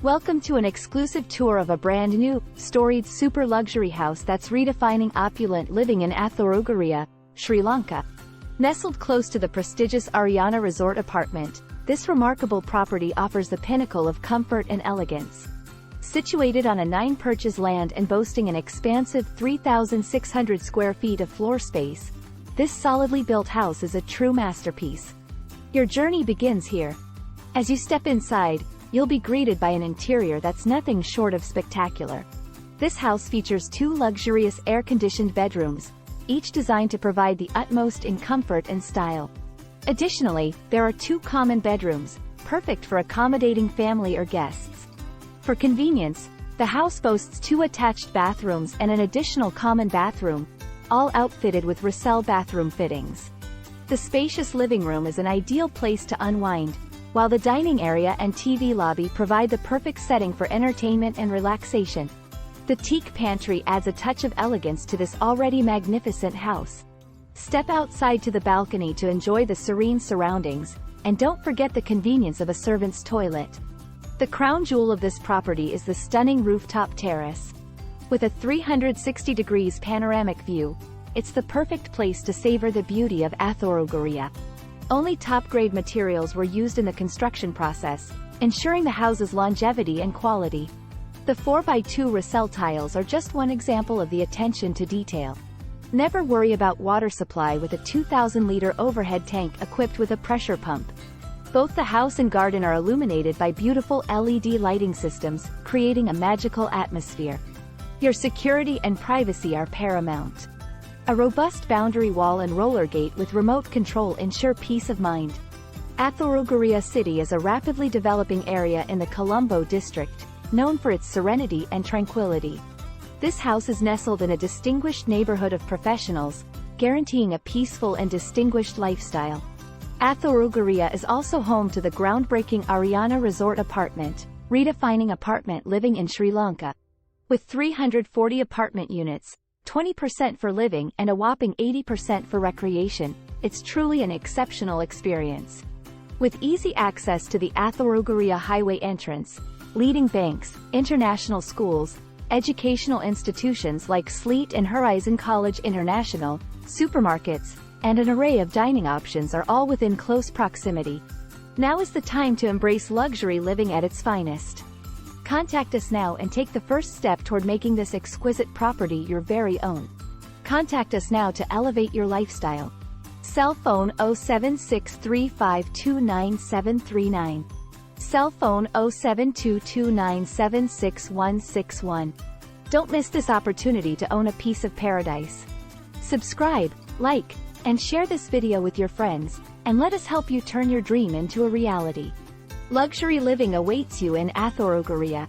Welcome to an exclusive tour of a brand new, storied super luxury house that's redefining opulent living in Athurugiriya, Sri Lanka. Nestled close to the prestigious Ariana resort apartment, this remarkable property offers the pinnacle of comfort and elegance. Situated on a 9 perches land and boasting an expansive 3,600 square feet of floor space, this solidly built house is a true masterpiece. Your journey begins here. As you step inside, you'll be greeted by an interior that's nothing short of spectacular. This house features 2 luxurious air-conditioned bedrooms, each designed to provide the utmost in comfort and style. Additionally, there are 2 common bedrooms, perfect for accommodating family or guests. For convenience, the house boasts 2 attached bathrooms and an additional common bathroom, all outfitted with Rocell bathroom fittings. The spacious living room is an ideal place to unwind, while the dining area and TV lobby provide the perfect setting for entertainment and relaxation. The teak pantry adds a touch of elegance to this already magnificent house. Step outside to the balcony to enjoy the serene surroundings, and don't forget the convenience of a servant's toilet. The crown jewel of this property is the stunning rooftop terrace. With a 360 degrees panoramic view, it's the perfect place to savor the beauty of Athurugiriya. Only top-grade materials were used in the construction process, ensuring the house's longevity and quality. The 4x2 Rocell tiles are just one example of the attention to detail. Never worry about water supply with a 2,000-liter overhead tank equipped with a pressure pump. Both the house and garden are illuminated by beautiful LED lighting systems, creating a magical atmosphere. Your security and privacy are paramount. A robust boundary wall and roller gate with remote control ensure peace of mind. Athurugiriya City is a rapidly developing area in the Colombo District, known for its serenity and tranquility. This house is nestled in a distinguished neighborhood of professionals, guaranteeing a peaceful and distinguished lifestyle. Athurugiriya is also home to the groundbreaking Ariana resort apartment, redefining apartment living in Sri Lanka. With 340 apartment units, 20% for living and a whopping 80% for recreation, it's truly an exceptional experience. With easy access to the Athurugiriya highway entrance, leading banks, international schools, educational institutions like Sleet and Horizon College International, supermarkets, and an array of dining options are all within close proximity. Now is the time to embrace luxury living at its finest. Contact us now and take the first step toward making this exquisite property your very own. Contact us now to elevate your lifestyle. Cell phone 07635299739. Cell phone 07229766161. Don't miss this opportunity to own a piece of paradise. Subscribe, like, and share this video with your friends, and let us help you turn your dream into a reality. Luxury living awaits you in Athurugiriya.